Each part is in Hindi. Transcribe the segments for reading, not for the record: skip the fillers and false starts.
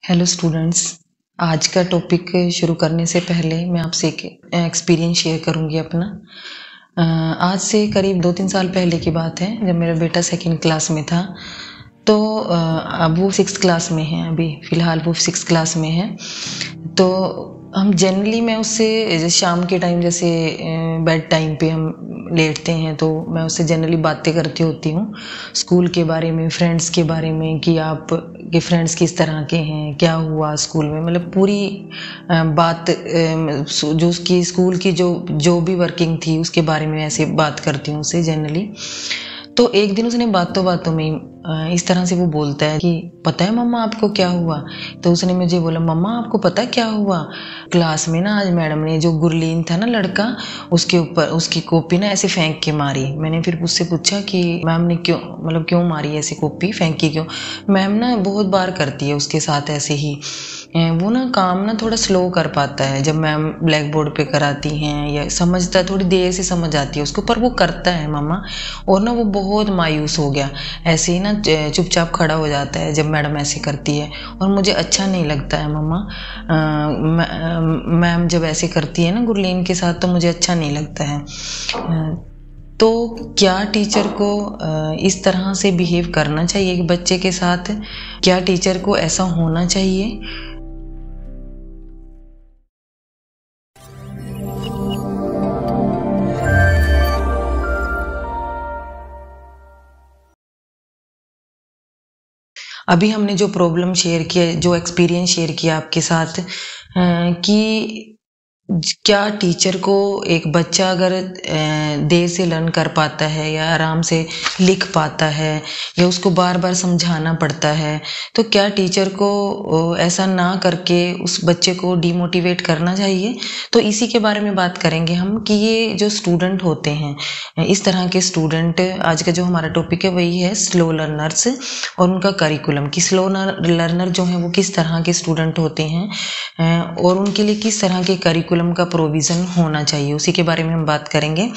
Hello students. आज का टॉपिक शुरू करने से पहले मैं आपसे एक एक्सपीरियंस शेयर करूंगी अपना। आज से करीब 2-3 साल पहले की बात है, जब मेरा बेटा सेकंड क्लास में था। तो अब वो 6th क्लास में है, अभी फ़िलहाल वो 6th क्लास में है। तो हम जनरली मैं उससे शाम के टाइम जैसे बेड टाइम पे हम लेटते हैं, तो मैं उससे जनरली बातें करती होती हूँ स्कूल के बारे में, फ्रेंड्स के बारे में, कि आप के फ्रेंड्स किस तरह के हैं, क्या हुआ स्कूल में, मतलब पूरी बात जो उसकी स्कूल की जो भी वर्किंग थी उसके बारे में ऐसे बात करती हूँ उससे जनरली। तो एक दिन उसने बातों बातों में इस तरह से वो बोलता है कि पता है मम्मा आपको क्या हुआ। तो उसने मुझे बोला, मम्मा आपको पता क्या हुआ, क्लास में ना आज मैडम ने जो गुरलीन था ना लड़का, उसके ऊपर उसकी कॉपी ना ऐसे फेंक के मारी। मैंने फिर उससे पूछा कि मैम ने क्यों मारी, ऐसे कॉपी फेंकी क्यों। मैम ना बहुत बार करती है उसके साथ ऐसे ही, वो ना काम ना थोड़ा स्लो कर पाता है जब मैम ब्लैक बोर्ड पे कराती हैं, या समझता है थोड़ी देर से समझ आती है उसको, पर वो करता है मम्मा। और ना वो बहुत मायूस हो गया, ऐसे ही ना चुपचाप खड़ा हो जाता है जब मैडम ऐसे करती है, और मुझे अच्छा नहीं लगता है मम्मा। मैम जब ऐसे करती है ना गुरलीन के साथ, तो मुझे अच्छा नहीं लगता है। तो क्या टीचर को इस तरह से बिहेव करना चाहिए एक बच्चे के साथ? क्या टीचर को ऐसा होना चाहिए? अभी हमने जो प्रॉब्लम शेयर किया, जो एक्सपीरियंस शेयर किया आपके साथ, कि क्या टीचर को एक बच्चा अगर देर से लर्न कर पाता है, या आराम से लिख पाता है, या उसको बार बार समझाना पड़ता है, तो क्या टीचर को ऐसा ना करके उस बच्चे को डिमोटिवेट करना चाहिए? तो इसी के बारे में बात करेंगे हम, कि ये जो स्टूडेंट होते हैं, इस तरह के स्टूडेंट, आज का जो हमारा टॉपिक है वही है स्लो लर्नर्स और उनका करिकुलम, कि स्लो लर्नर जो हैं वो किस तरह के स्टूडेंट होते हैं, और उनके लिए किस तरह के करिकुलम का प्रोविज़न होना चाहिए, उसी के बारे में हम बात करेंगे।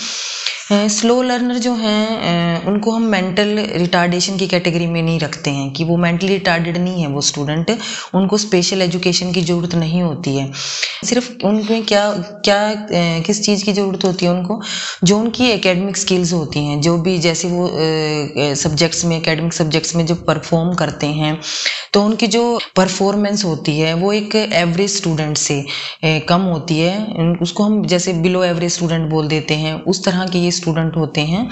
स्लो लर्नर जो हैं उनको हम मेंटल रिटार्डेशन की कैटेगरी में नहीं रखते हैं, कि वो मेंटली रिटार्डेड नहीं है वो स्टूडेंट, उनको स्पेशल एजुकेशन की ज़रूरत नहीं होती है। सिर्फ उनमें किस चीज़ की ज़रूरत होती है उनको, जो उनकी एकेडमिक स्किल्स होती हैं, जो भी जैसे वो सब्जेक्ट्स में, एकेडमिक सब्जेक्ट्स में जो परफॉर्म करते हैं, तो उनकी जो परफॉर्मेंस होती है वो एक एवरेज स्टूडेंट से कम होती है। उसको हम जैसे बिलो एवरेज स्टूडेंट बोल देते हैं, उस तरह के ये स्टूडेंट होते हैं।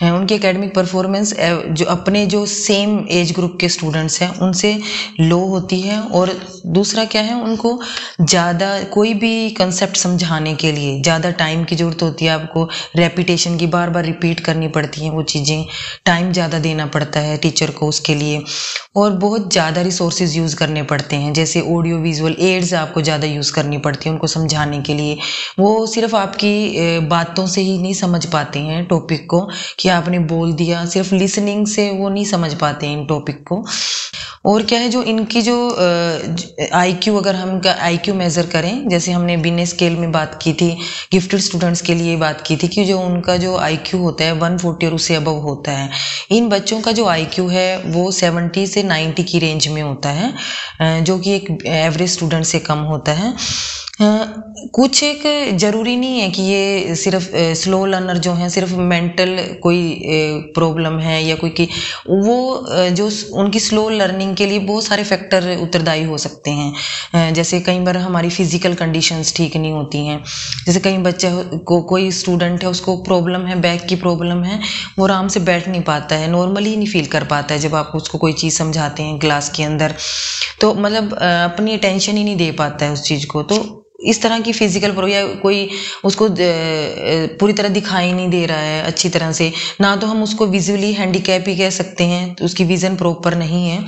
उनकी एकेडमिक परफॉर्मेंस जो अपने जो सेम एज ग्रुप के स्टूडेंट्स हैं उनसे लो होती है। और दूसरा क्या है, उनको ज़्यादा कोई भी कंसेप्ट समझाने के लिए ज़्यादा टाइम की ज़रूरत होती है, आपको रेपिटेशन की बार बार रिपीट करनी पड़ती हैं वो चीज़ें, टाइम ज़्यादा देना पड़ता है टीचर को उसके लिए, और बहुत ज़्यादा रिसोर्सेज यूज़ करने पड़ते हैं, जैसे ऑडियो विजुअल एड्स आपको ज़्यादा यूज़ करनी पड़ती है उनको समझाने के लिए। वो सिर्फ आपकी बातों से ही नहीं समझ पाते हैं टॉपिक को, कि आपने बोल दिया, सिर्फ लिसनिंग से वो नहीं समझ पाते हैं इन टॉपिक को। और क्या है, जो इनकी जो IQ, अगर हम IQ मेज़र करें, जैसे हमने बिने स्केल में बात की थी, गिफ्टेड स्टूडेंट्स के लिए बात की थी, कि जो उनका जो IQ होता है 140 और उससे अबव होता है। इन बच्चों का जो IQ है वो 70 से 90 की रेंज में होता है, जो कि एक एवरेज स्टूडेंट से कम होता है। कुछ एक ज़रूरी नहीं है कि ये सिर्फ स्लो लर्नर जो हैं सिर्फ मेंटल कोई प्रॉब्लम है, या कोई कि वो जो उनकी स्लो लर्निंग के लिए बहुत सारे फैक्टर उत्तरदायी हो सकते हैं। जैसे कई बार हमारी फिजिकल कंडीशंस ठीक नहीं होती हैं, जैसे कई बच्चे को, कोई स्टूडेंट है उसको प्रॉब्लम है, बैक की प्रॉब्लम है, वो आराम से बैठ नहीं पाता है, नॉर्मली नहीं फील कर पाता है जब आप उसको कोई चीज़ समझाते हैं क्लास के अंदर, तो मतलब अपनी अटेंशन ही नहीं दे पाता है उस चीज़ को। तो इस तरह की फिजिकल या कोई उसको पूरी तरह दिखाई नहीं दे रहा है अच्छी तरह से, ना तो हम उसको विजुअली हैंडीकैप ही कह सकते हैं, तो उसकी विज़न प्रॉपर नहीं है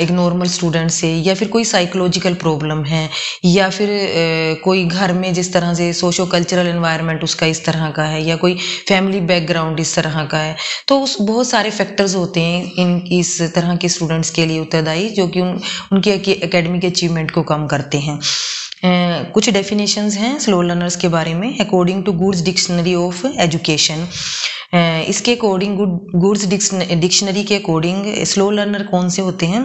एक नॉर्मल स्टूडेंट से, या फिर कोई साइकोलॉजिकल प्रॉब्लम है, या फिर कोई घर में जिस तरह से सोशो कल्चरल एनवायरनमेंट उसका इस तरह का है, या कोई फैमिली बैकग्राउंड इस तरह का है। तो उस बहुत सारे फैक्टर्स होते हैं इस तरह के स्टूडेंट्स के लिए उत्तरदायी, जो कि उनकी एकेडमिक अचीवमेंट को कम करते हैं। कुछ डेफिनेशंस हैं स्लो लर्नर्स के बारे में, according to Good's dictionary of education. इसके अकॉर्डिंग, गुड्स डिक्शनरी के अकॉर्डिंग स्लो लर्नर कौन से होते हैं?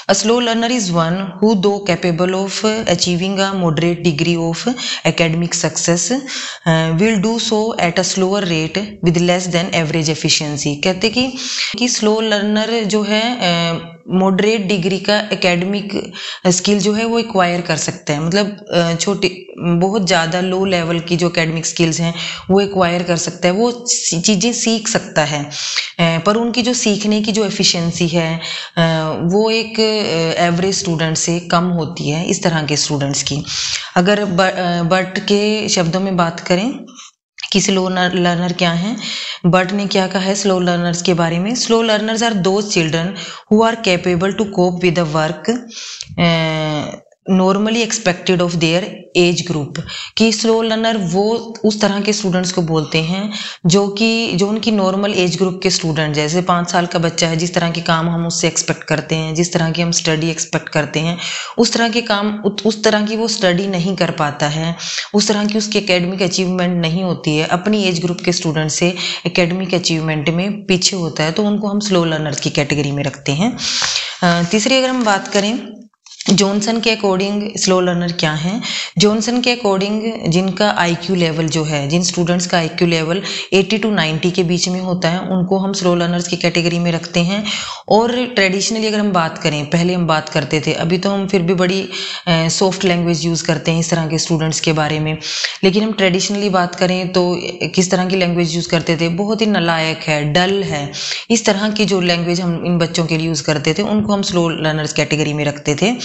A slow learner is one who, though capable of achieving a moderate degree of academic success, will do so at a slower rate with less than average efficiency. कहते कि स्लो लर्नर जो है मॉडरेट डिग्री का एकेडमिक स्किल जो है वो एक्वायर कर सकता है, मतलब छोटी बहुत ज़्यादा लो लेवल की जो एकेडमिक स्किल्स हैं वो एक्वायर कर सकता है, वो चीज़ें सीख सकता है, पर उनकी जो सीखने की जो एफिशिएंसी है वो एक एवरेज स्टूडेंट से कम होती है इस तरह के स्टूडेंट्स की। अगर बट के शब्दों में बात करें कि स्लो लर्नर क्या है, बट ने क्या कहा है स्लो लर्नर्स के बारे में? Slow learners are those children who are capable to cope with the work normally expected of their age group. कि स्लो लर्नर वो उस तरह के स्टूडेंट्स को बोलते हैं जो उनकी नॉर्मल एज ग्रुप के स्टूडेंट, जैसे 5 साल का बच्चा है, जिस तरह के काम हम उससे एक्सपेक्ट करते हैं, जिस तरह की हम स्टडी एक्सपेक्ट करते हैं, उस तरह के काम उस तरह की वो स्टडी नहीं कर पाता है, उस तरह की उसकी एकेडमिक अचीवमेंट नहीं होती है, अपनी एज ग्रुप के स्टूडेंट से एकेडमिक अचीवमेंट में पीछे होता है, तो उनको हम स्लो लर्नर्स की कैटेगरी में रखते हैं। तीसरी अगर हम बात करें जॉनसन के अकॉर्डिंग स्लो लर्नर क्या है? जॉनसन के अकॉर्डिंग जिनका आईक्यू लेवल जो है, जिन स्टूडेंट्स का आईक्यू लेवल 80 to 90 के बीच में होता है, उनको हम स्लो लर्नर्स की कैटेगरी में रखते हैं। और ट्रेडिशनली अगर हम बात करें, पहले हम बात करते थे, अभी तो हम फिर भी बड़ी सॉफ्ट लैंग्वेज यूज़ करते हैं इस तरह के स्टूडेंट्स के बारे में, लेकिन हम ट्रेडिशनली बात करें तो किस तरह की लैंग्वेज यूज़ करते थे? बहुत ही नालायक है, डल है, इस तरह की जो लैंग्वेज हम इन बच्चों के लिए यूज़ करते थे, उनको हम स्लो लर्नर्स कैटेगरी में रखते थे।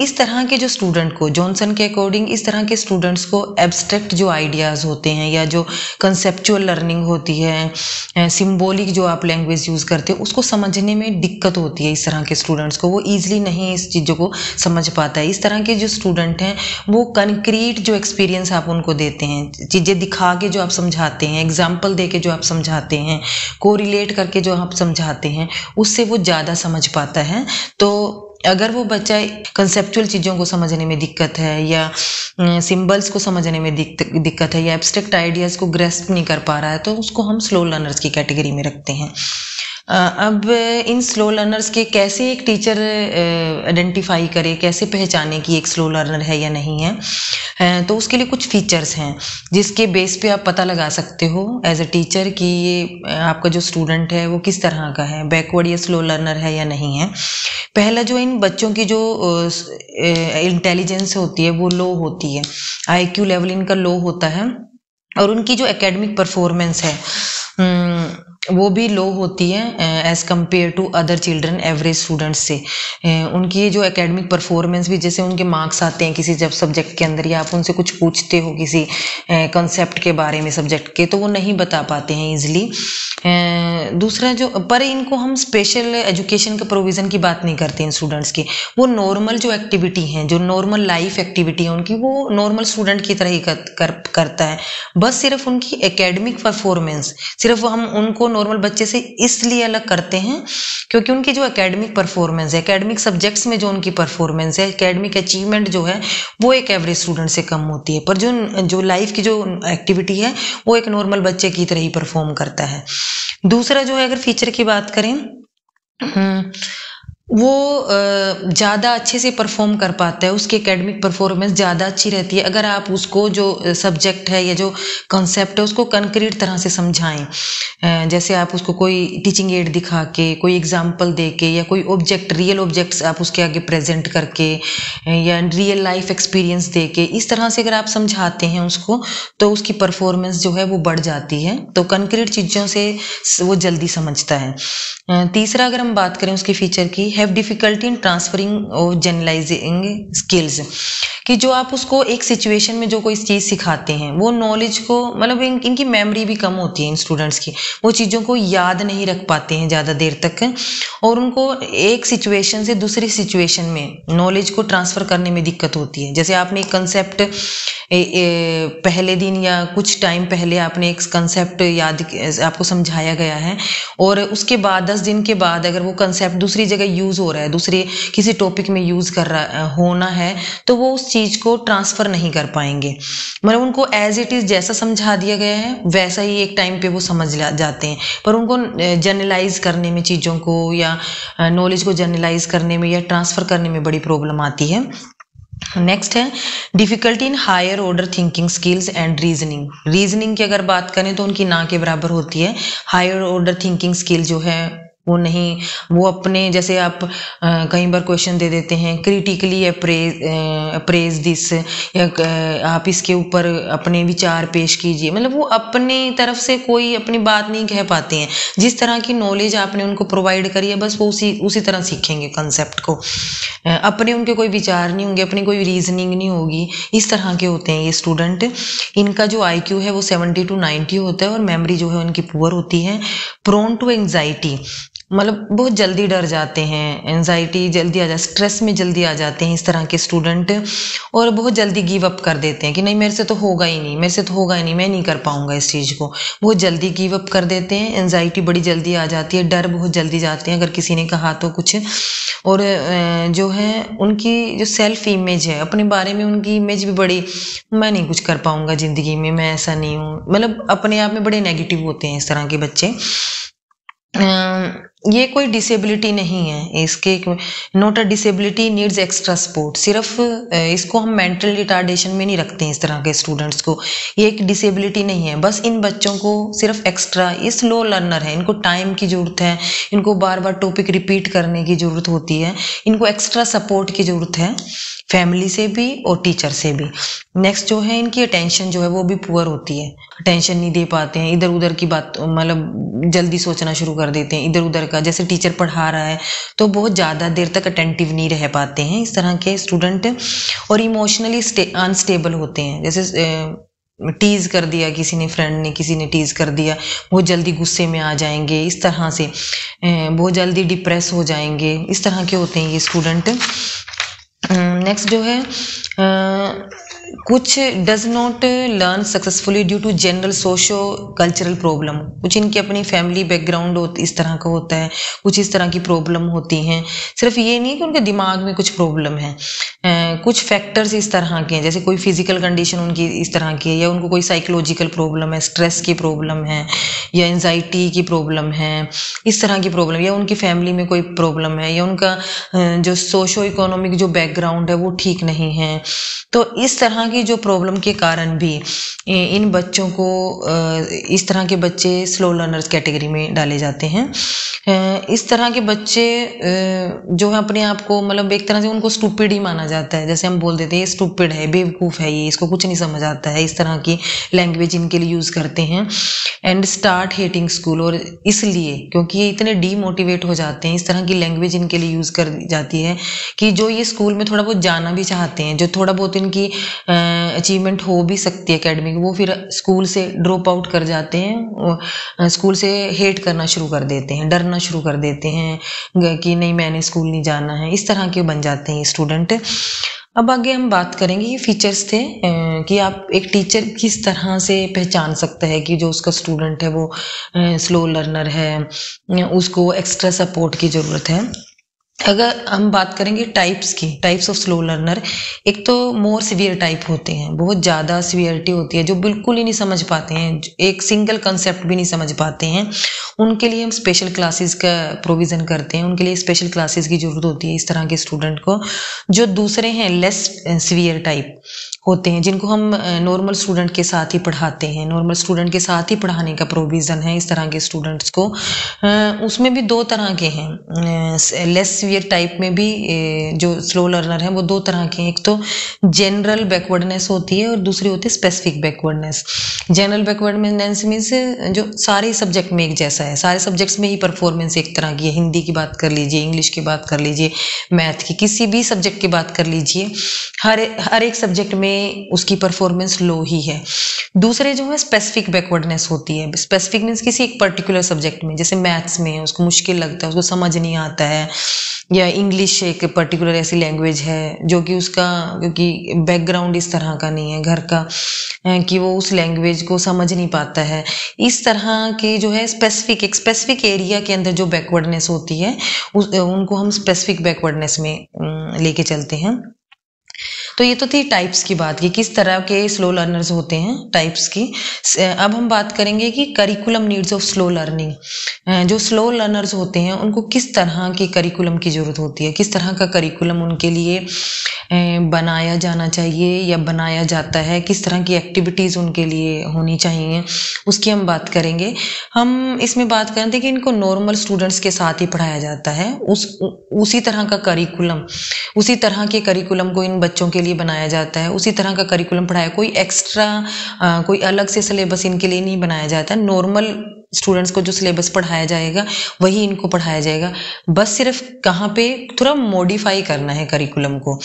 इस तरह के जो स्टूडेंट को, जॉनसन के अकॉर्डिंग इस तरह के स्टूडेंट्स को एब्स्ट्रैक्ट जो आइडियाज़ होते हैं या जो कंसेप्चुअल लर्निंग होती है, सिंबॉलिक जो आप लैंग्वेज यूज़ करते हो, उसको समझने में दिक्कत होती है इस तरह के स्टूडेंट्स को, वो ईजिली नहीं इस चीज़ों को समझ पाता है। इस तरह के जो स्टूडेंट हैं वो कंक्रीट जो एक्सपीरियंस आप उनको देते हैं, चीज़ें दिखा के जो आप समझाते हैं, एग्जाम्पल दे के जो आप समझाते हैं, कोरिलेट करके जो आप समझाते हैं, उससे वो ज़्यादा समझ पाता है। तो अगर वो बच्चा कंसेप्चुअल चीज़ों को समझने में दिक्कत है या सिंबल्स को समझने में दिक्कत है या एब्स्ट्रैक्ट आइडियाज़ को ग्रेस्प नहीं कर पा रहा है, तो उसको हम स्लो लर्नर्स की कैटेगरी में रखते हैं। अब इन स्लो लर्नर्स के कैसे एक टीचर आइडेंटिफाई करे, कैसे पहचाने कि एक स्लो लर्नर है या नहीं है, तो उसके लिए कुछ फीचर्स हैं जिसके बेस पे आप पता लगा सकते हो एज अ टीचर कि ये आपका जो स्टूडेंट है वो किस तरह का है, बैकवर्ड या स्लो लर्नर है या नहीं है। पहला, जो इन बच्चों की जो इंटेलिजेंस होती है वो लो होती है, आईक्यू लेवल इनका लो होता है, और उनकी जो एकेडमिक परफॉर्मेंस है वो भी लो होती है as compare to other children average students से। उनकी जो एकेडमिक परफॉर्मेंस भी, जैसे उनके मार्क्स आते हैं किसी जब सब्जेक्ट के अंदर, या आप उनसे कुछ पूछते हो किसी कंसेप्ट के बारे में सब्जेक्ट के, तो वो नहीं बता पाते हैं ईजिली। दूसरा, जो पर इनको हम स्पेशल एजुकेशन के प्रोविज़न की बात नहीं करते इन स्टूडेंट्स की, वो नॉर्मल जो एक्टिविटी हैं, जो नॉर्मल लाइफ एक्टिविटी है उनकी, वो नॉर्मल स्टूडेंट की तरह ही करता है। बस सिर्फ उनकी एकेडमिक परफॉर्मेंस, सिर्फ हम उनको नॉर्मल बच्चे से इसलिए अलग करते हैं क्योंकि उनकी जो एकेडमिक परफॉर्मेंस है, एकेडमिक सब्जेक्ट्स में जो उनकी परफॉर्मेंस है, एकेडमिक अचीवमेंट जो है, वो एक एवरेज स्टूडेंट से कम होती है, पर जो लाइफ की जो एक्टिविटी है वो एक नॉर्मल बच्चे की तरह ही परफॉर्म करता है। दूसरा जो है, अगर फीचर की बात करें, वो ज़्यादा अच्छे से परफॉर्म कर पाता है, उसकी एकेडमिक परफॉर्मेंस ज़्यादा अच्छी रहती है अगर आप उसको जो सब्जेक्ट है या जो कॉन्सेप्ट है उसको कंक्रीट तरह से समझाएं। जैसे आप उसको कोई टीचिंग एड दिखा के, कोई एग्जांपल दे के, या कोई ऑब्जेक्ट, रियल ऑब्जेक्ट्स आप उसके आगे प्रेजेंट करके, या रियल लाइफ एक्सपीरियंस दे के, इस तरह से अगर आप समझाते हैं उसको, तो उसकी परफॉर्मेंस जो है वो बढ़ जाती है। तो कंक्रीट चीज़ों से वो जल्दी समझता है। तीसरा, अगर हम बात करें उसके फीचर की, have difficulty in transferring of generalising skills, कि जो आप उसको एक सिचुएशन में जो कोई चीज़ सिखाते हैं, वो नॉलेज को, मतलब इनकी मेमोरी भी कम होती है इन स्टूडेंट्स की, वो चीज़ों को याद नहीं रख पाते हैं ज़्यादा देर तक, और उनको एक सिचुएशन से दूसरी सिचुएशन में नॉलेज को ट्रांसफ़र करने में दिक्कत होती है। जैसे आपने एक कंसेप्ट पहले दिन या कुछ टाइम पहले आपने एक कंसेप्ट आपको समझाया गया है, और उसके बाद 10 दिन के बाद अगर वो कंसेप्ट दूसरी जगह यूज हो रहा है, दूसरे किसी टॉपिक में यूज कर रहा होना है, तो वो उस चीज को ट्रांसफर नहीं कर पाएंगे। मतलब उनको एज इट इज जैसा समझा दिया गया है वैसा ही एक टाइम पे वो समझ जाते हैं, पर उनको जनरलाइज करने में, चीजों को या नॉलेज को जनरलाइज करने में या ट्रांसफर करने में बड़ी प्रॉब्लम आती है। नेक्स्ट है difficulty in higher order thinking skills and reasoning की अगर बात करें तो उनकी ना के बराबर होती है। हायर ऑर्डर थिंकिंग स्किल जो है वो नहीं, वो अपने जैसे आप कई बार क्वेश्चन दे देते हैं क्रिटिकली अप्रेज दिस, या आप इसके ऊपर अपने विचार पेश कीजिए, मतलब वो अपनी तरफ से कोई अपनी बात नहीं कह पाते हैं। जिस तरह की नॉलेज आपने उनको प्रोवाइड करी है बस वो उसी तरह सीखेंगे कंसेप्ट को, अपने उनके कोई विचार नहीं होंगे, अपनी कोई रीजनिंग नहीं होगी। इस तरह के होते हैं ये स्टूडेंट। इनका जो IQ है वो 70 to 90 होता है, और मेमोरी जो है उनकी पुअर होती है। प्रोन टू एंजाइटी, मतलब बहुत जल्दी डर जाते हैं, एंजाइटी जल्दी आ जाती, स्ट्रेस में जल्दी आ जाते हैं इस तरह के स्टूडेंट, और बहुत जल्दी गिव अप कर देते हैं कि नहीं मेरे से तो होगा ही नहीं, मेरे से तो होगा ही नहीं, मैं नहीं कर पाऊंगा इस चीज़ को। बहुत जल्दी गिव अप कर देते हैं, एंजाइटी बड़ी जल्दी आ जाती है, डर बहुत जल्दी जाते हैं अगर किसी ने कहा तो कुछ। और जो है उनकी जो सेल्फ इमेज है, अपने बारे में उनकी इमेज भी बड़ी, मैं नहीं कुछ कर पाऊंगा ज़िंदगी में, मैं ऐसा नहीं हूँ, मतलब अपने आप में बड़े नेगेटिव होते हैं इस तरह के बच्चे। ये कोई डिसेबिलिटी नहीं है, इसके not a disability, needs extra support. सिर्फ इसको हम मेंटल रिटार्डेशन में नहीं रखते हैं इस तरह के स्टूडेंट्स को, ये एक डिसेबिलिटी नहीं है। बस इन बच्चों को सिर्फ एक्स्ट्रा, ये स्लो लर्नर है, इनको टाइम की जरूरत है, इनको बार बार टॉपिक रिपीट करने की जरूरत होती है, इनको एक्स्ट्रा सपोर्ट की जरूरत है, फैमिली से भी और टीचर से भी। नेक्स्ट जो है इनकी अटेंशन जो है वो भी पुअर होती है, अटेंशन नहीं दे पाते हैं, इधर उधर की बात, मतलब जल्दी सोचना शुरू कर देते हैं इधर उधर का, जैसे टीचर पढ़ा रहा है तो बहुत ज़्यादा देर तक अटेंटिव नहीं रह पाते हैं इस तरह के स्टूडेंट। और इमोशनली अनस्टेबल होते हैं, जैसे टीज कर दिया किसी ने, फ्रेंड ने, किसी ने टीज कर दिया, बहुत जल्दी गुस्से में आ जाएंगे, इस तरह से बहुत जल्दी डिप्रेस हो जाएंगे, इस तरह के होते हैं ये स्टूडेंट। नेक्स्ट जो है कुछ does not learn successfully due to general socio cultural problem, कुछ इनकी अपनी फैमिली बैकग्राउंड इस तरह का होता है, कुछ इस तरह की प्रॉब्लम होती हैं। सिर्फ ये नहीं कि उनके दिमाग में कुछ प्रॉब्लम है, कुछ फैक्टर्स इस तरह के हैं, जैसे कोई फिजिकल कंडीशन उनकी इस तरह की है, या उनको कोई साइकोलॉजिकल प्रॉब्लम है, स्ट्रेस की प्रॉब्लम है, या एंजाइटी की प्रॉब्लम है, इस तरह की प्रॉब्लम, या उनकी फैमिली में कोई प्रॉब्लम है, या उनका जो सोशो इकोनॉमिक जो बैकग्राउंड है वो ठीक नहीं है। तो इस तरह की जो प्रॉब्लम के कारण भी इन बच्चों को, इस तरह के बच्चे स्लो लर्नर्स कैटेगरी में डाले जाते हैं। इस तरह के बच्चे जो है अपने आप को, मतलब एक तरह से उनको स्टूपिड ही माना जाता है, जैसे हम बोल देते हैं ये स्टूपिड है, बेवकूफ़ है, ये इसको कुछ नहीं समझ आता है, इस तरह की लैंग्वेज इनके लिए यूज़ करते हैं। एंड स्टार्ट हेटिंग स्कूल, और इसलिए क्योंकि ये इतने डीमोटिवेट हो जाते हैं, इस तरह की लैंग्वेज इनके लिए यूज़ कर जाती है कि जो ये स्कूल में थोड़ा बहुत जाना भी चाहते हैं, जो थोड़ा बहुत इनकी अचीवमेंट हो भी सकती है एकेडमिक, वो फिर स्कूल से ड्रॉप आउट कर जाते हैं, स्कूल से हेट करना शुरू कर देते हैं, डरना शुरू कर देते हैं कि नहीं मैंने स्कूल नहीं जाना है, इस तरह के बन जाते हैं स्टूडेंट। अब आगे हम बात करेंगे, ये फीचर्स थे कि आप एक टीचर किस तरह से पहचान सकता है कि जो उसका स्टूडेंट है वो स्लो लर्नर है, उसको एक्स्ट्रा सपोर्ट की ज़रूरत है। अगर हम बात करेंगे टाइप्स की, टाइप्स ऑफ स्लो लर्नर, एक तो मोर सीवियर टाइप होते हैं, बहुत ज़्यादा सीवियरिटी होती है, जो बिल्कुल ही नहीं समझ पाते हैं, एक सिंगल कंसेप्ट भी नहीं समझ पाते हैं, उनके लिए हम स्पेशल क्लासेस का प्रोविज़न करते हैं, उनके लिए स्पेशल क्लासेस की ज़रूरत होती है इस तरह के स्टूडेंट को। जो दूसरे हैं लेस सीवियर टाइप होते हैं, जिनको हम नॉर्मल स्टूडेंट के साथ ही पढ़ाते हैं, नॉर्मल स्टूडेंट के साथ ही पढ़ाने का प्रोविज़न है इस तरह के स्टूडेंट्स को। उसमें भी दो तरह के हैं, लेस सीवियर टाइप में भी जो स्लो लर्नर हैं वो दो तरह के हैं, एक तो जनरल बैकवर्डनेस होती है और दूसरी होती है specific backwardness. General backwardness means जो सारे सब्जेक्ट में एक जैसा है, सारे सब्जेक्ट्स में ही परफॉर्मेंस एक तरह की है, हिंदी की बात कर लीजिए, इंग्लिश की बात कर लीजिए, मैथ की, किसी भी सब्जेक्ट की बात कर लीजिए, हर एक सब्जेक्ट में उसकी परफॉर्मेंस लो ही है। दूसरे जो है स्पेसिफिक बैकवर्डनेस होती है, स्पेसिफिक मीन्स किसी एक पर्टिकुलर सब्जेक्ट में, जैसे मैथ्स में उसको मुश्किल लगता है, उसको समझ नहीं आता है, या इंग्लिश एक पर्टिकुलर ऐसी लैंग्वेज है जो कि उसका, क्योंकि बैकग्राउंड इस तरह का नहीं है घर का कि वो उस लैंग्वेज को समझ नहीं पाता है। इस तरह के जो है एक स्पेसिफिक एरिया के अंदर जो बैकवर्डनेस होती है उनको हम स्पेसिफिक बैकवर्डनेस में लेके चलते हैं। तो ये तो थी टाइप्स की बात, कि किस तरह के स्लो लर्नर्स होते हैं, टाइप्स की। अब हम बात करेंगे कि curriculum needs of slow learning. जो स्लो लर्नर्स होते हैं उनको किस तरह की करिकुलम की ज़रूरत होती है, किस तरह का करिकुलम उनके लिए बनाया जाना चाहिए या बनाया जाता है, किस तरह की एक्टिविटीज़ उनके लिए होनी चाहिए, उसकी हम बात करेंगे। हम इसमें बात करते हैं कि इनको नॉर्मल स्टूडेंट्स के साथ ही पढ़ाया जाता है, उसी तरह का करिकुलम, उसी तरह के करिकुलम को इन बच्चों के लिए बनाया जाता है, उसी तरह का करिकुलम पढ़ाया, कोई एक्स्ट्रा कोई अलग से सिलेबस इनके लिए नहीं बनाया जाता। नॉर्मल स्टूडेंट्स को जो सिलेबस पढ़ाया जाएगा वही इनको पढ़ाया जाएगा, बस सिर्फ कहाँ पे थोड़ा मॉडिफाई करना है करिकुलम को।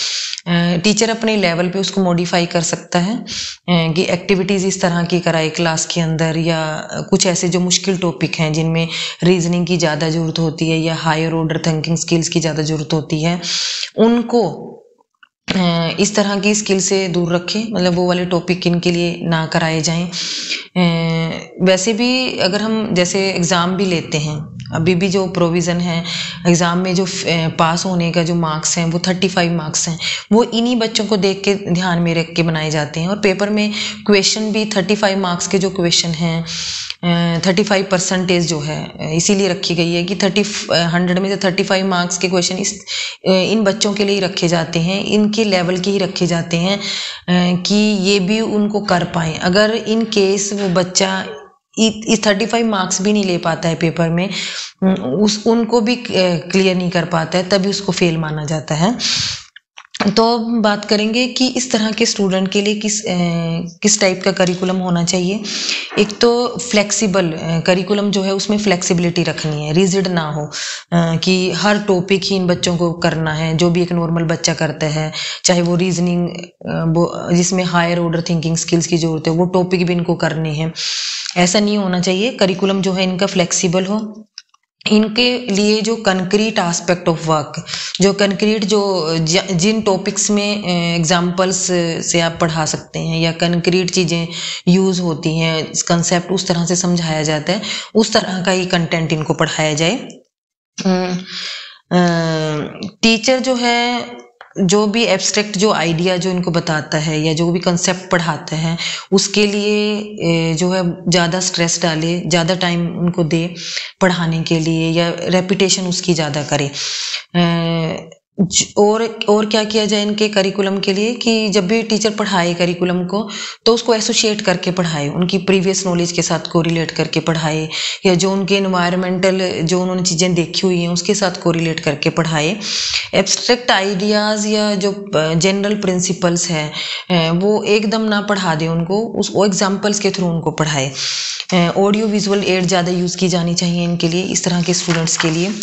टीचर अपने लेवल पे उसको मॉडिफाई कर सकता है कि एक्टिविटीज़ इस तरह की कराए क्लास के अंदर, या कुछ ऐसे जो मुश्किल टॉपिक हैं जिनमें रीजनिंग की ज़्यादा ज़रूरत होती है या हायर ऑर्डर थिंकिंग स्किल्स की ज़्यादा ज़रूरत होती है, उनको इस तरह की स्किल से दूर रखें, मतलब वो वाले टॉपिक इनके लिए ना कराए जाएं। वैसे भी अगर हम जैसे एग्ज़ाम भी लेते हैं, अभी भी जो प्रोविज़न है एग्ज़ाम में, जो पास होने का जो मार्क्स हैं वो 35 मार्क्स हैं, वो इन्हीं बच्चों को देख के ध्यान में रख के बनाए जाते हैं। और पेपर में क्वेश्चन भी 35 मार्क्स के जो क्वेश्चन हैं, 35% जो है इसीलिए रखी गई है कि 100 में से 35 मार्क्स के क्वेश्चन इन बच्चों के लिए रखे जाते हैं, इनके लेवल के ही रखे जाते हैं कि ये भी उनको कर पाएँ। अगर इन केस वो बच्चा इस 35 मार्क्स भी नहीं ले पाता है पेपर में, उनको भी क्लियर नहीं कर पाता है, तभी उसको फेल माना जाता है। तो अब बात करेंगे कि इस तरह के स्टूडेंट के लिए किस टाइप का करिकुलम होना चाहिए। एक तो फ्लेक्सिबल करिकुलम जो है उसमें फ्लेक्सिबिलिटी रखनी है, रिजिड ना हो कि हर टॉपिक ही इन बच्चों को करना है जो भी एक नॉर्मल बच्चा करता है, चाहे वो रीजनिंग जिसमें हायर ऑर्डर थिंकिंग स्किल्स की जरूरत है वो टॉपिक भी इनको करने हैं, ऐसा नहीं होना चाहिए। करिकुलम जो है इनका फ्लेक्सिबल हो। इनके लिए जो कंक्रीट एस्पेक्ट ऑफ वर्क, जो कंक्रीट जो जिन टॉपिक्स में एग्जांपल्स से आप पढ़ा सकते हैं या कंक्रीट चीज़ें यूज़ होती हैं, कंसेप्ट उस तरह से समझाया जाता है, उस तरह का ही कंटेंट इनको पढ़ाया जाए। टीचर जो है जो भी एब्स्ट्रैक्ट जो आइडिया जो इनको बताता है या जो भी कंसेप्ट पढ़ाता है उसके लिए जो है ज़्यादा स्ट्रेस डाले, ज़्यादा टाइम उनको दे पढ़ाने के लिए, या रेपिटेशन उसकी ज़्यादा करे। और क्या किया जाए इनके करिकुलम के लिए कि जब भी टीचर पढ़ाए करिकुलम को तो उसको एसोसिएट करके पढ़ाए, उनकी प्रीवियस नॉलेज के साथ कोरिलेट करके पढ़ाए, या जो उनके एनवायरमेंटल जो उन्होंने चीज़ें देखी हुई हैं उसके साथ कोरिलेट करके पढ़ाए। एब्स्ट्रैक्ट आइडियाज़ या जो जनरल प्रिंसिपल्स हैं वो एकदम ना पढ़ा दें उनको, वो एग्जाम्पल्स के थ्रू उनको पढ़ाए। ऑडियो विजुअल एड ज़्यादा यूज़ की जानी चाहिए इनके लिए, इस तरह के स्टूडेंट्स के लिए।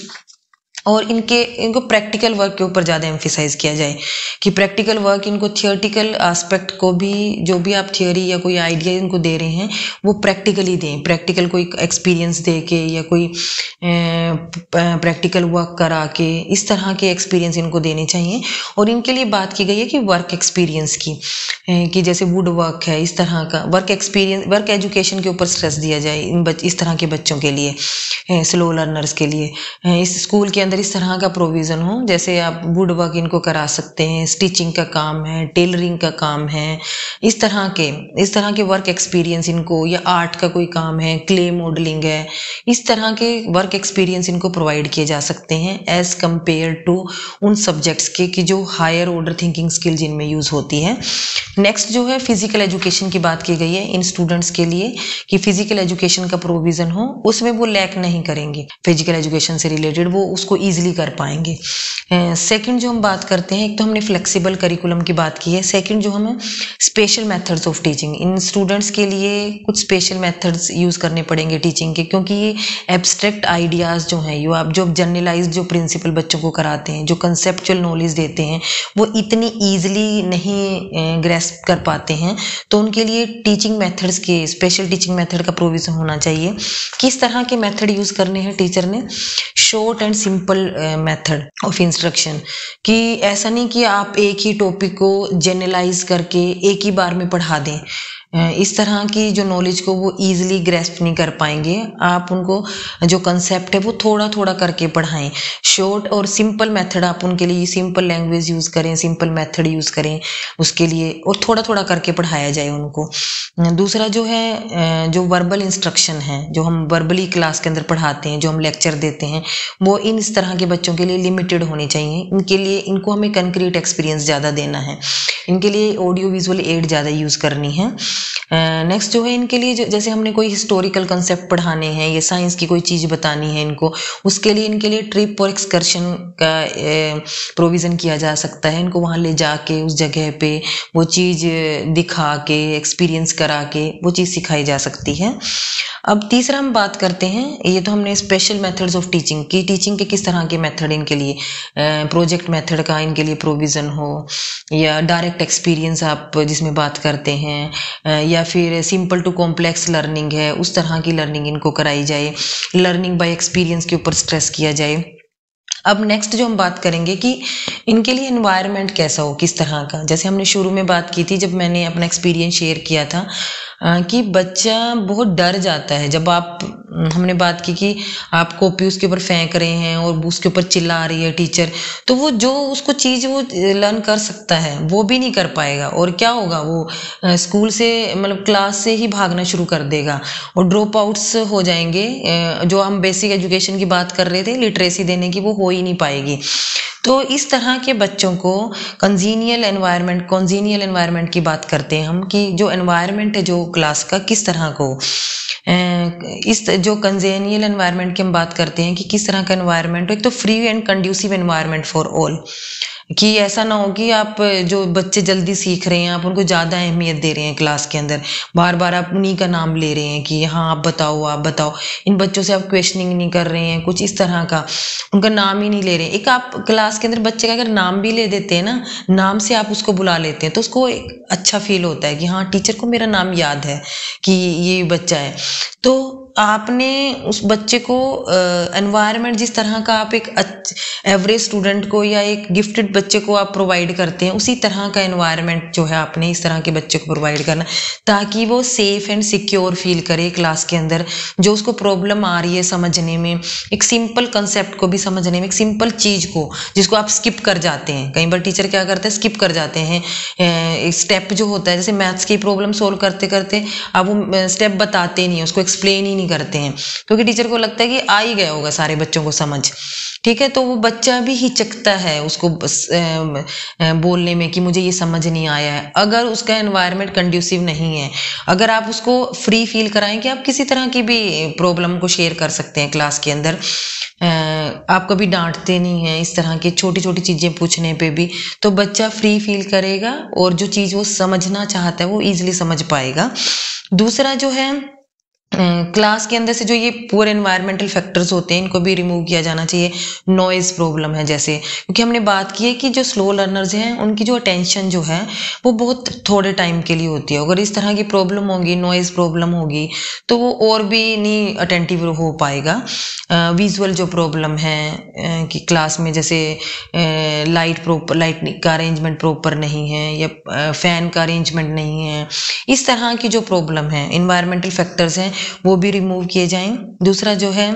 और इनको प्रैक्टिकल वर्क के ऊपर ज़्यादा एम्फिसाइज किया जाए कि प्रैक्टिकल वर्क, इनको थियोरटिकल एस्पेक्ट को भी, जो भी आप थियोरी या कोई आइडिया इनको दे रहे हैं वो प्रैक्टिकली दें, प्रैक्टिकल कोई एक्सपीरियंस दे के या कोई प्रैक्टिकल वर्क करा के, इस तरह के एक्सपीरियंस इनको देने चाहिए। और इनके लिए बात की गई है कि वर्क एक्सपीरियंस की, कि जैसे वुड वर्क है, इस तरह का वर्क एक्सपीरियंस, वर्क एजुकेशन के ऊपर स्ट्रेस दिया जाए इस तरह के बच्चों के लिए, स्लो लर्नर्स के लिए। इस स्कूल के अंदर इस तरह का प्रोविज़न हो, जैसे आप वुड वर्क इनको करा सकते हैं, स्टिचिंग का काम है, टेलरिंग का काम है, इस तरह के वर्क एक्सपीरियंस इनको, या आर्ट का कोई काम है, क्ले मॉडलिंग है, इस तरह के वर्क एक्सपीरियंस इनको प्रोवाइड किए जा सकते हैं एज कम्पेयर टू उन सब्जेक्ट्स के कि जो हायर ऑर्डर थिंकिंग स्किल जिनमें यूज़ होती है। नेक्स्ट जो है फिजिकल एजुकेशन की बात की गई है इन स्टूडेंट्स के लिए कि फिजिकल एजुकेशन का प्रोविज़न हो, उसमें वो लैक नहीं करेंगे, फिजिकल एजुकेशन से रिलेटेड वो उसको ईजिली कर पाएंगे। सेकंड जो हम बात करते हैं, एक तो हमने फ्लेक्सिबल करिकुलम की बात की है, सेकंड जो हमें special methods of teaching, in students के लिए कुछ स्पेशल मेथड्स यूज़ करने पड़ेंगे टीचिंग के, क्योंकि ये एब्स्ट्रैक्ट आइडियाज़ जो हैं, आप जो जनरलाइज जो प्रिंसिपल बच्चों को कराते हैं, जो कंसेप्चुअल नॉलेज देते हैं, वो इतनी ईजिली नहीं ग्रेस्प कर पाते हैं, तो उनके लिए टीचिंग मेथड्स के, स्पेशल टीचिंग मेथड का प्रोविज़न होना चाहिए। किस तरह के मेथड यूज़ करने हैं टीचर ने? Short and simple simple method of instruction, कि ऐसा नहीं कि आप एक ही टॉपिक को जनरलाइज करके एक ही बार में पढ़ा दें। इस तरह की जो नॉलेज को वो ईजिली ग्रेस्प नहीं कर पाएंगे। आप उनको जो कंसेप्ट है वो थोड़ा थोड़ा करके पढ़ाएं। शॉर्ट और सिंपल मेथड आप उनके लिए सिंपल लैंग्वेज यूज़ करें, सिंपल मेथड यूज़ करें उसके लिए, और थोड़ा थोड़ा करके पढ़ाया जाए उनको। दूसरा जो है, जो वर्बल इंस्ट्रक्शन है, जो हम वर्बली क्लास के अंदर पढ़ाते हैं, जो हम लेक्चर देते हैं, वो इन इस तरह के बच्चों के लिए लिमिटेड होनी चाहिए। इनके लिए इनको हमें कंक्रीट एक्सपीरियंस ज़्यादा देना है, इनके लिए ऑडियो विजुअल एड ज़्यादा यूज़ करनी है। नेक्स्ट जो है इनके लिए, जैसे हमने कोई हिस्टोरिकल कंसेप्ट पढ़ाने हैं या साइंस की कोई चीज़ बतानी है इनको, उसके लिए इनके लिए ट्रिप और एक्सकर्शन का प्रोविज़न किया जा सकता है। इनको वहाँ ले जाके उस जगह पे वो चीज़ दिखा के, एक्सपीरियंस करा के वो चीज़ सिखाई जा सकती है। अब तीसरा हम बात करते हैं, ये तो हमने स्पेशल मेथड्स ऑफ टीचिंग की, टीचिंग के किस तरह के मेथड इनके लिए, प्रोजेक्ट मेथड का इनके लिए प्रोविज़न हो, या डायरेक्ट एक्सपीरियंस आप जिसमें बात करते हैं, या फिर सिंपल टू कॉम्प्लेक्स लर्निंग है, उस तरह की लर्निंग इनको कराई जाए। लर्निंग बाय एक्सपीरियंस के ऊपर स्ट्रेस किया जाए। अब नेक्स्ट जो हम बात करेंगे कि इनके लिए एनवायरनमेंट कैसा हो, किस तरह का। जैसे हमने शुरू में बात की थी जब मैंने अपना एक्सपीरियंस शेयर किया था, कि बच्चा बहुत डर जाता है जब हमने बात की कि आप कॉपी उसके ऊपर फेंक रहे हैं और उसके ऊपर चिल्ला रही है टीचर, तो वो जो उसको चीज़ वो लर्न कर सकता है वो भी नहीं कर पाएगा। और क्या होगा, वो स्कूल से मतलब क्लास से ही भागना शुरू कर देगा और ड्रॉप आउट्स हो जाएंगे। जो हम बेसिक एजुकेशन की बात कर रहे थे, लिटरेसी देने की, वो हो ही नहीं पाएगी। तो इस तरह के बच्चों को कॉन्जीनियल एनवायरनमेंट की बात करते हैं हम, कि जो एनवायरनमेंट है जो क्लास का किस तरह को, इस जो कॉन्जीनियल एनवायरनमेंट की हम बात करते हैं कि किस तरह का एनवायरनमेंट हो। एक तो free and conducive environment for all, कि ऐसा ना हो कि आप जो बच्चे जल्दी सीख रहे हैं आप उनको ज़्यादा अहमियत दे रहे हैं क्लास के अंदर, बार बार आप उन्हीं का नाम ले रहे हैं कि हाँ आप बताओ। इन बच्चों से आप क्वेश्चनिंग नहीं कर रहे हैं, कुछ इस तरह का, उनका नाम ही नहीं ले रहे हैं। एक आप क्लास के अंदर बच्चे का अगर नाम भी ले देते हैं ना, नाम से आप उसको बुला लेते हैं, तो उसको एक अच्छा फील होता है कि हाँ टीचर को मेरा नाम याद है कि ये बच्चा है। तो आपने उस बच्चे को एनवायरनमेंट जिस तरह का आप एक एवरेज स्टूडेंट को या एक गिफ्टेड बच्चे को आप प्रोवाइड करते हैं, उसी तरह का एनवायरनमेंट जो है आपने इस तरह के बच्चे को प्रोवाइड करना, ताकि वो सेफ एंड सिक्योर फील करे क्लास के अंदर। जो उसको प्रॉब्लम आ रही है समझने में, एक सिंपल कंसेप्ट को भी समझने में, एक सिंपल चीज़ को जिसको आप स्किप कर जाते हैं, कई बार टीचर क्या करते हैं स्किप कर जाते हैं स्टेप जो होता है। जैसे मैथ्स की प्रॉब्लम सोल्व करते करते अब वो स्टेप बताते नहीं, उसको एक्सप्लेन ही नहीं करते हैं, क्योंकि टीचर को लगता है कि आ ही गया होगा सारे बच्चों को समझ। ठीक है, तो वो बच्चा भी हिचकता है उसको बोलने में कि मुझे ये समझ नहीं आया है। अगर उसका एनवायरनमेंट कंड्यूसिव नहीं है, अगर आप उसको फ्री फील कराएं कि आप किसी तरह की भी प्रॉब्लम को शेयर कर सकते हैं क्लास के अंदर, आप कभी डांटते नहीं हैं इस तरह की छोटी छोटी चीज़ें पूछने पे भी, तो बच्चा फ्री फील करेगा और जो चीज़ वो समझना चाहता है वो ईजिली समझ पाएगा। दूसरा जो है, क्लास के अंदर से जो ये पुअर एनवायरमेंटल फैक्टर्स होते हैं इनको भी रिमूव किया जाना चाहिए। नॉइज प्रॉब्लम है जैसे, क्योंकि हमने बात की है कि जो स्लो लर्नर्स हैं उनकी जो अटेंशन जो है वो बहुत थोड़े टाइम के लिए होती है। अगर इस तरह की प्रॉब्लम होगी, नॉइज प्रॉब्लम होगी, तो वो और भी नहीं अटेंटिव हो पाएगा। विजुअल जो प्रॉब्लम है कि क्लास में जैसे लाइट का अरेंजमेंट प्रॉपर नहीं है या फैन का अरेंजमेंट नहीं है, इस तरह की जो प्रॉब्लम है, इन्वायरमेंटल फैक्टर्स हैं, वो भी रिमूव किए जाएं। दूसरा जो है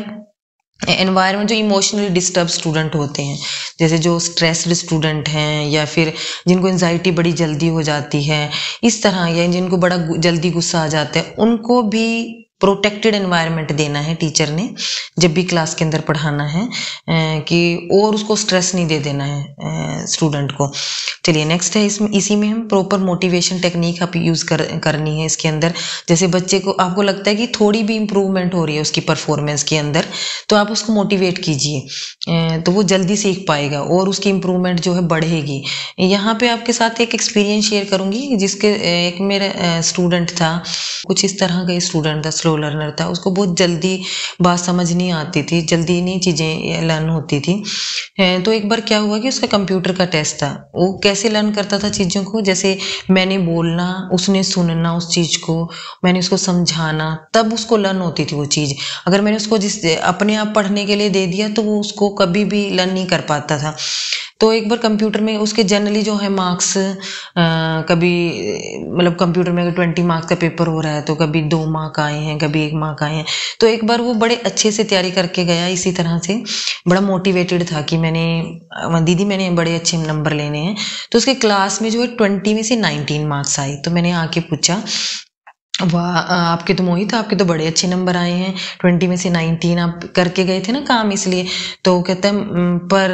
एनवायरनमेंट, जो इमोशनली डिस्टर्ब स्टूडेंट होते हैं, जैसे जो स्ट्रेस्ड स्टूडेंट हैं या फिर जिनको एंजाइटी बड़ी जल्दी हो जाती है इस तरह, या जिनको बड़ा जल्दी गुस्सा आ जाता है, उनको भी प्रोटेक्टेड एनवायरनमेंट देना है टीचर ने जब भी क्लास के अंदर पढ़ाना है, कि और उसको स्ट्रेस नहीं दे देना है स्टूडेंट को। चलिए नेक्स्ट है, इसी में हम प्रॉपर मोटिवेशन टेक्निक आप यूज़ करनी है इसके अंदर। जैसे बच्चे को आपको लगता है कि थोड़ी भी इम्प्रूवमेंट हो रही है उसकी परफॉर्मेंस के अंदर, तो आप उसको मोटिवेट कीजिए, तो वो जल्दी सीख पाएगा और उसकी इम्प्रूवमेंट जो है बढ़ेगी। यहाँ पे आपके साथ एक एक्सपीरियंस शेयर करूँगी, जिसके एक मेरा स्टूडेंट था, कुछ इस तरह का स्टूडेंट था, स्लो लर्नर था, उसको बहुत जल्दी बात समझ नहीं आती थी, जल्दी नहीं चीज़ें लर्न होती थी। तो एक बार क्या हुआ कि उसका कंप्यूटर का टेस्ट था। वो कैसे लर्न करता था चीज़ों को, जैसे मैंने बोलना, उसने सुनना उस चीज़ को, मैंने उसको समझाना, तब उसको लर्न होती थी वो चीज़। अगर मैंने उसको अपने आप पढ़ने के लिए दे दिया तो वो उसको कभी भी लर्न नहीं कर पाता था। तो एक बार कंप्यूटर में उसके जनरली जो है मार्क्स, कभी मतलब कंप्यूटर में अगर 20 मार्क्स का पेपर हो रहा है तो कभी 2 मार्क आए हैं, कभी 1 मार्क आए हैं। तो एक बार वो बड़े अच्छे से तैयारी करके गया, इसी तरह से बड़ा मोटिवेटेड था कि दीदी मैंने बड़े अच्छे नंबर लेने हैं। तो उसके क्लास में जो है 20 में से 19 मार्क्स आए। तो मैंने आके पूछा, वाह आपके तो मोहित, आपके तो बड़े अच्छे नंबर आए हैं, 20 में से 19 आप करके गए थे ना काम इसलिए। तो कहता है पर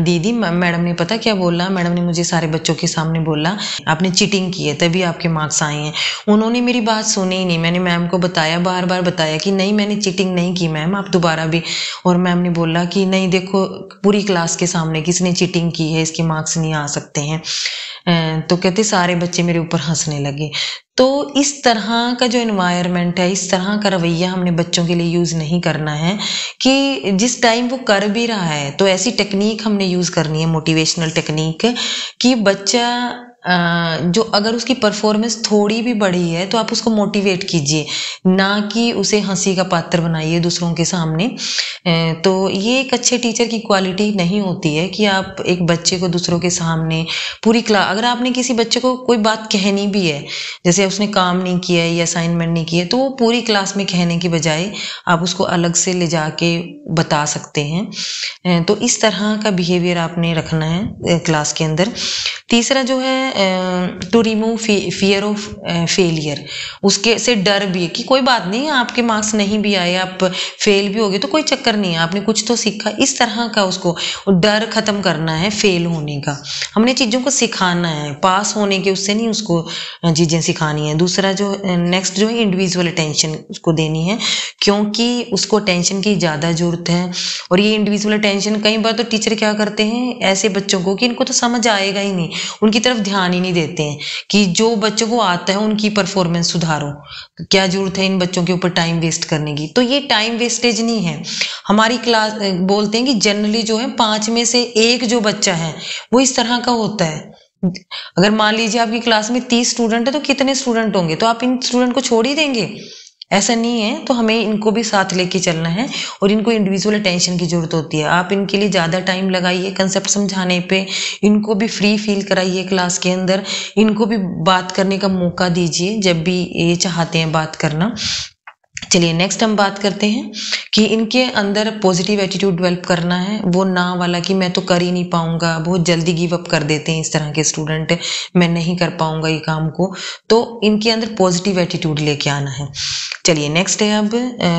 दीदी मैडम ने पता क्या बोला, मैडम ने मुझे सारे बच्चों के सामने बोला आपने चीटिंग की है तभी आपके मार्क्स आए हैं। उन्होंने मेरी बात सुनी ही नहीं। मैंने मैम को बताया, बार बार बताया कि नहीं मैंने चीटिंग नहीं की मैम, आप दोबारा भी। और मैम ने बोला कि नहीं देखो पूरी क्लास के सामने किसने चीटिंग की है, इसके मार्क्स नहीं आ सकते हैं। तो कहते सारे बच्चे मेरे ऊपर हंसने लगे। तो इस तरह का जो एनवायरनमेंट है, इस तरह का रवैया हमने बच्चों के लिए यूज़ नहीं करना है कि जिस टाइम वो कर भी रहा है तो ऐसी टेक्निक हमने यूज़ करनी है, मोटिवेशनल टेक्निक, कि बच्चा जो अगर उसकी परफॉर्मेंस थोड़ी भी बढ़ी है तो आप उसको मोटिवेट कीजिए, ना कि उसे हंसी का पात्र बनाइए दूसरों के सामने। तो ये एक अच्छे टीचर की क्वालिटी नहीं होती है कि आप एक बच्चे को दूसरों के सामने पूरी क्लास, अगर आपने किसी बच्चे को कोई बात कहनी भी है, जैसे उसने काम नहीं किया है या असाइनमेंट नहीं किया है, तो वो पूरी क्लास में कहने की बजाय आप उसको अलग से ले जाके बता सकते हैं। तो इस तरह का बिहेवियर आपने रखना है क्लास के अंदर। तीसरा जो है to remove fear of failure, उसके से डर भी है कि कोई बात नहीं, आपके मार्क्स नहीं भी आए, आप फेल भी हो गए तो कोई चक्कर नहीं है, आपने कुछ तो सीखा। इस तरह का उसको डर खत्म करना है फेल होने का। हमने चीज़ों को सिखाना है, पास होने के उससे नहीं उसको चीज़ें सिखानी है। दूसरा जो नेक्स्ट जो है इंडिविजुअल अटेंशन उसको देनी है, क्योंकि उसको अटेंशन की ज़्यादा ज़रूरत है। और ये इंडिविजुअल अटेंशन कई बार तो टीचर क्या करते हैं ऐसे बच्चों को कि इनको तो समझ आएगा ही नहीं, उनकी तरफ ध्यान ही नहीं देते हैं कि जो बच्चों को आता है उनकी परफॉर्मेंस सुधारो, क्या जरूरत है इन बच्चों के ऊपर टाइम वेस्ट करने की। तो ये टाइम वेस्टेज नहीं है। हमारी क्लास बोलते हैं कि जनरली जो है 5 में से 1 जो बच्चा है वो इस तरह का होता है। अगर मान लीजिए आपकी क्लास में 30 स्टूडेंट है तो कितने स्टूडेंट होंगे, तो आप इन स्टूडेंट को छोड़ ही देंगे? ऐसा नहीं है। तो हमें इनको भी साथ लेके चलना है और इनको इंडिविजुअल अटेंशन की जरूरत होती है। आप इनके लिए ज़्यादा टाइम लगाइए कंसेप्ट समझाने पे, इनको भी फ्री फील कराइए क्लास के अंदर, इनको भी बात करने का मौका दीजिए जब भी ये चाहते हैं बात करना। चलिए नेक्स्ट हम बात करते हैं कि इनके अंदर पॉजिटिव एटीट्यूड डेवलप करना है, वो ना वाला कि मैं तो कर ही नहीं पाऊंगा, बहुत जल्दी गिव अप कर देते हैं इस तरह के स्टूडेंट, मैं नहीं कर पाऊंगा ये काम को। तो इनके अंदर पॉजिटिव एटीट्यूड लेके आना है। चलिए नेक्स्ट है अब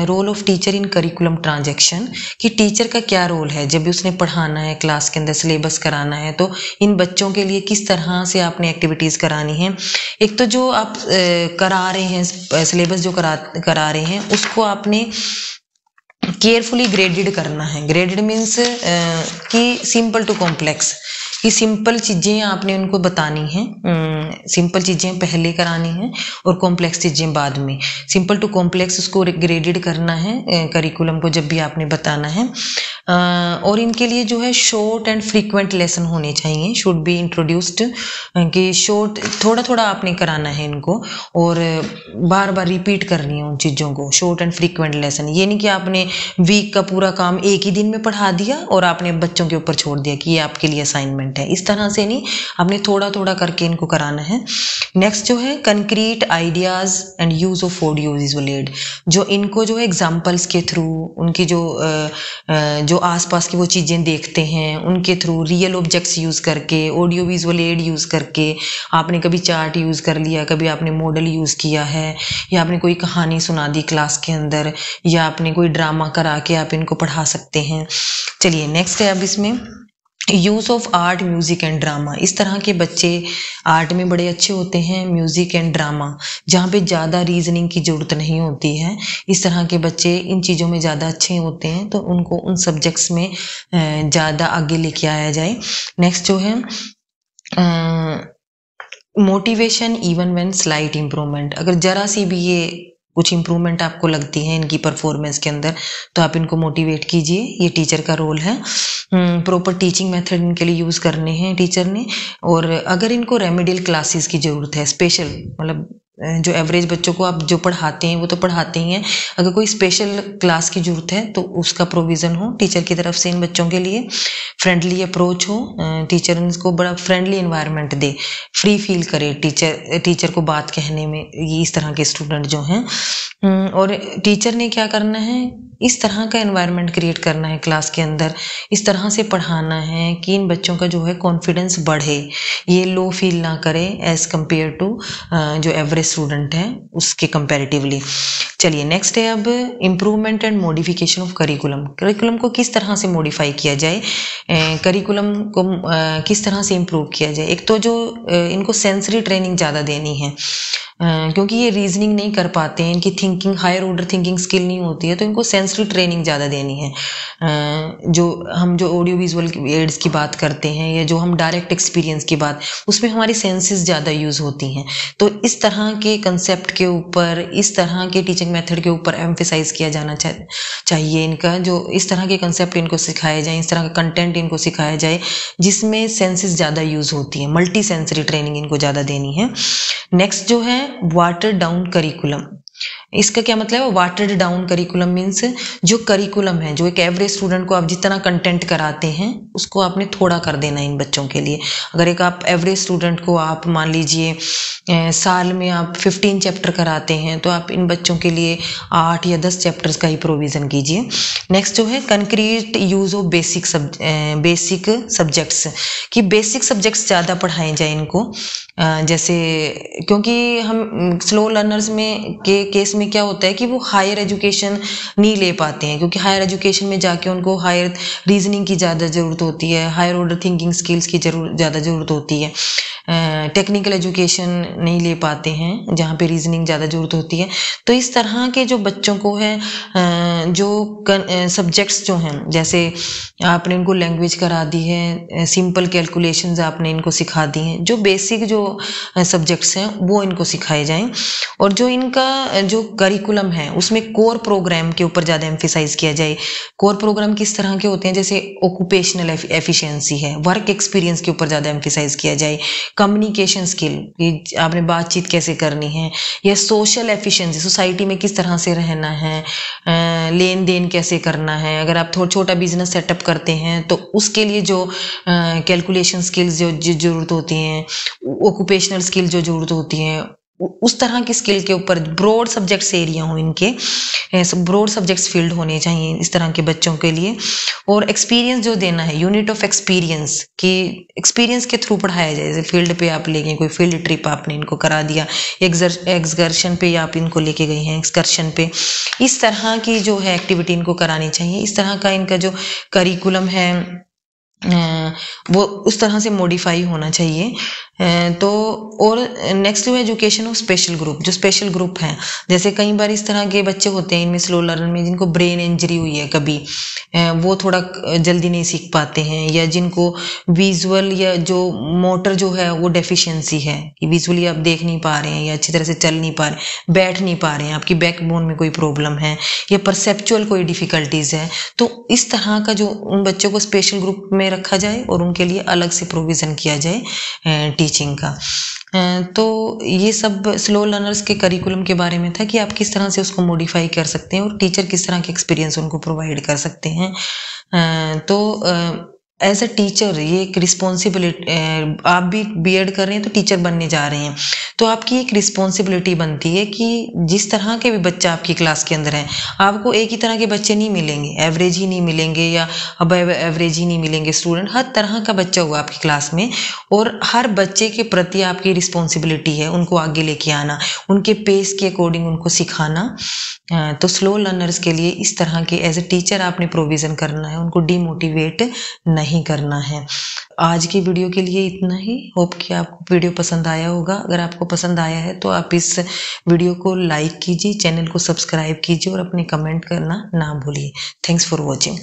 role of teacher in curriculum transaction, कि टीचर का क्या रोल है जब भी उसने पढ़ाना है, क्लास के अंदर सिलेबस कराना है, तो इन बच्चों के लिए किस तरह से आपने एक्टिविटीज़ करानी है। एक तो जो आप करा रहे हैं, सिलेबस जो करा रहे हैं उसको आपने केयरफुली ग्रेडेड करना है। ग्रेडेड मीन्स कि सिंपल टू कॉम्प्लेक्स, कि सिंपल चीज़ें आपने उनको बतानी हैं, सिंपल चीज़ें पहले करानी हैं और कॉम्प्लेक्स चीज़ें बाद में। सिंपल टू कॉम्प्लेक्स उसको ग्रेडेड करना है करिकुलम को जब भी आपने बताना है। और इनके लिए जो है शॉर्ट एंड फ्रीक्वेंट लेसन होने चाहिए, शुड बी इंट्रोड्यूस्ड, कि शॉर्ट थोड़ा थोड़ा आपने कराना है इनको और बार बार रिपीट करनी है उन चीज़ों को। शॉर्ट एंड फ्रीक्वेंट लेसन, ये नहीं कि आपने वीक का पूरा काम एक ही दिन में पढ़ा दिया और आपने बच्चों के ऊपर छोड़ दिया कि ये आपके लिए असाइनमेंट है। इस तरह से नहीं, आपने थोड़ा थोड़ा करके इनको कराना है। नेक्स्ट जो है concrete ideas and use of audio visual add, जो इनको जो है एग्जाम्पल्स के थ्रू, उनकी जो आसपास की वो चीज़ें देखते हैं उनके थ्रू, रियल ऑब्जेक्ट्स यूज़ करके, ऑडियो विजुअल एड यूज़ करके, आपने कभी चार्ट यूज़ कर लिया, कभी आपने मॉडल यूज़ किया है, या आपने कोई कहानी सुना दी क्लास के अंदर, या आपने कोई ड्रामा करा के आप इनको पढ़ा सकते हैं। चलिए नेक्स्ट है अब इसमें use of art, music and drama. इस तरह के बच्चे आर्ट में बड़े अच्छे होते हैं, म्यूज़िक एंड ड्रामा जहाँ पे ज़्यादा रीजनिंग की ज़रूरत नहीं होती है, इस तरह के बच्चे इन चीज़ों में ज़्यादा अच्छे होते हैं, तो उनको उन सब्जेक्ट्स में ज़्यादा आगे लेके आया जाए। नेक्स्ट जो है motivation even when slight improvement, अगर ज़रा सी भी ये कुछ इम्प्रूवमेंट आपको लगती है इनकी परफॉर्मेंस के अंदर, तो आप इनको मोटिवेट कीजिए। ये टीचर का रोल है। प्रॉपर टीचिंग मेथड इनके लिए यूज़ करने हैं टीचर ने। और अगर इनको रेमेडियल क्लासेस की ज़रूरत है, स्पेशल मतलब जो एवरेज बच्चों को आप जो पढ़ाते हैं वो तो पढ़ाते ही हैं, अगर कोई स्पेशल क्लास की ज़रूरत है तो उसका प्रोविज़न हो टीचर की तरफ से इन बच्चों के लिए। फ्रेंडली अप्रोच हो, टीचर इनको बड़ा friendly environment they, free feel करे टीचर को बात कहने में, ये इस तरह के स्टूडेंट जो हैं। और टीचर ने क्या करना है, इस तरह का एनवायरनमेंट क्रिएट करना है क्लास के अंदर, इस तरह से पढ़ाना है कि इन बच्चों का जो है कॉन्फिडेंस बढ़े, ये लो फील ना करे एज कम्पेयर टू जो एवरेज स्टूडेंट है उसके कंपैरेटिवली। चलिए नेक्स्ट है अब improvement and modification of curriculum को किस तरह से मॉडिफाई किया जाए, करिकुलम को किस तरह से इम्प्रूव किया जाए। एक तो जो इनको सेंसरी ट्रेनिंग ज़्यादा देनी है, क्योंकि ये रीजनिंग नहीं कर पाते हैं, इनकी thinking higher order thinking skill नहीं होती है, तो इनको सेंसरी ट्रेनिंग ज़्यादा देनी है। जो ऑडियो विजुअल एड्स की बात करते हैं या जो हम डायरेक्ट एक्सपीरियंस की बात, उसमें हमारी सेंसेस ज़्यादा यूज़ होती हैं। तो इस तरह के कंसेप्ट के ऊपर, इस तरह के टीचिंग मेथड के ऊपर एम्फेसाइज किया जाना चाहिए इनका, जो इस तरह के कंसेप्ट इनको सिखाए जाए, इस तरह का कंटेंट इनको सिखाया जाए जिसमें सेंसेस ज़्यादा यूज़ होती है, मल्टी सेंसरी ट्रेनिंग इनको ज़्यादा देनी है। नेक्स्ट जो है वाटर डाउन करिकुलम। इसका क्या मतलब है, वाटर्ड डाउन करिकुलम मीन्स जो करिकुलम है, जो एक एवरेज स्टूडेंट को आप जितना कंटेंट कराते हैं उसको आपने थोड़ा कर देना इन बच्चों के लिए। अगर एक आप एवरेज स्टूडेंट को आप मान लीजिए साल में आप 15 चैप्टर कराते हैं, तो आप इन बच्चों के लिए 8 या 10 चैप्टर्स का ही प्रोविज़न कीजिए। नेक्स्ट जो है concrete use of basic subjects, कि बेसिक सब्जेक्ट्स ज़्यादा पढ़ाए जाए इनको। जैसे क्योंकि हम स्लो लर्नर्स में के केस में क्या होता है कि वो हायर एजुकेशन नहीं ले पाते हैं, क्योंकि हायर एजुकेशन में जाके उनको हायर रीजनिंग की ज़्यादा ज़रूरत होती है, हायर ऑर्डर थिंकिंग स्किल्स की ज़्यादा ज़रूरत होती है। टेक्निकल एजुकेशन नहीं ले पाते हैं जहाँ पे रीजनिंग ज़्यादा ज़रूरत होती है। तो इस तरह के जो बच्चों को है जो सब्जेक्ट्स जो हैं, जैसे आपने इनको लैंग्वेज करा दी है, सिंपल कैलकुलेशंस आपने इनको सिखा दी हैं, जो बेसिक जो सब्जेक्ट्स हैं वो इनको सिखाए जाएं। और जो इनका जो करिकुलम है उसमें कोर प्रोग्राम के ऊपर ज़्यादा एम्फेसाइज किया जाए। कोर प्रोग्राम किस तरह के होते हैं, जैसे ऑक्यूपेशनल एफिशिएंसी है, वर्क एक्सपीरियंस के ऊपर ज़्यादा एम्फेसाइज किया जाए, कम्युनिकेशन स्किल, आपने बातचीत कैसे करनी है, या सोशल एफिशिएंसी, सोसाइटी में किस तरह से रहना है, लेन देन कैसे करना है। अगर आप थोड़ा छोटा बिजनेस सेटअप करते हैं तो उसके लिए जो कैलकुलेशन स्किल्स जो ज़रूरत होती हैं, ऑक्यूपेशनल स्किल जो ज़रूरत होती हैं, उस तरह की स्किल के ऊपर ब्रॉड सब्जेक्ट्स एरिया हो इनके, ब्रॉड सब्जेक्ट्स फील्ड होने चाहिए इस तरह के बच्चों के लिए। और एक्सपीरियंस जो देना है, यूनिट ऑफ एक्सपीरियंस, कि एक्सपीरियंस के थ्रू पढ़ाया जाए। जैसे फील्ड पे आप ले गए, कोई फील्ड ट्रिप आपने इनको करा दिया, एक्सकर्शन पे आप इनको लेके गए हैं, एक्सकर्शन पे, इस तरह की जो है एक्टिविटी इनको करानी चाहिए। इस तरह का इनका जो करिकुलम है वो उस तरह से मॉडिफाई होना चाहिए। तो और नेक्स्ट जो एजुकेशन ऑफ स्पेशल ग्रुप, जो स्पेशल ग्रुप हैं, जैसे कई बार इस तरह के बच्चे होते हैं इनमें स्लो लर्नर में जिनको ब्रेन इंजरी हुई है कभी, वो थोड़ा जल्दी नहीं सीख पाते हैं, या जिनको विजुअल या जो मोटर जो है वो डेफिशिएंसी है, कि विजुअली आप देख नहीं पा रहे हैं या अच्छी तरह से चल नहीं पा रहे, बैठ नहीं पा रहे हैं, आपकी बैकबोन में कोई प्रॉब्लम है, या परसेप्चुअल कोई डिफिकल्टीज है, तो इस तरह का जो उन बच्चों को स्पेशल ग्रुप में रखा जाए और उनके लिए अलग से प्रोविज़न किया जाए टीचिंग का। तो ये सब स्लो लर्नर्स के करिकुलम के बारे में था कि आप किस तरह से उसको मॉडिफाई कर सकते हैं और टीचर किस तरह के एक्सपीरियंस उनको प्रोवाइड कर सकते हैं। तो एज अ टीचर ये एक रिस्पॉन्सिबिलिटी, आप भी बीएड कर रहे हैं तो टीचर बनने जा रहे हैं, तो आपकी एक रिस्पॉन्सिबिलिटी बनती है कि जिस तरह के भी बच्चा आपकी क्लास के अंदर है, आपको एक ही तरह के बच्चे नहीं मिलेंगे, एवरेज ही नहीं मिलेंगे या अब एवरेज ही नहीं मिलेंगे स्टूडेंट, हर तरह का बच्चा होगा आपकी क्लास में, और हर बच्चे के प्रति आपकी रिस्पॉन्सिबिलिटी है उनको आगे लेके आना, उनके पेस के अकॉर्डिंग उनको सिखाना। तो स्लो लर्नर्स के लिए इस तरह के एज ए टीचर आपने प्रोविज़न करना है, उनको डीमोटिवेट नहीं करना है। आज की वीडियो के लिए इतना ही। होप कि आपको वीडियो पसंद आया होगा। अगर आपको पसंद आया है तो आप इस वीडियो को लाइक कीजिए, चैनल को सब्सक्राइब कीजिए और अपने कमेंट करना ना भूलिए। Thanks for watching.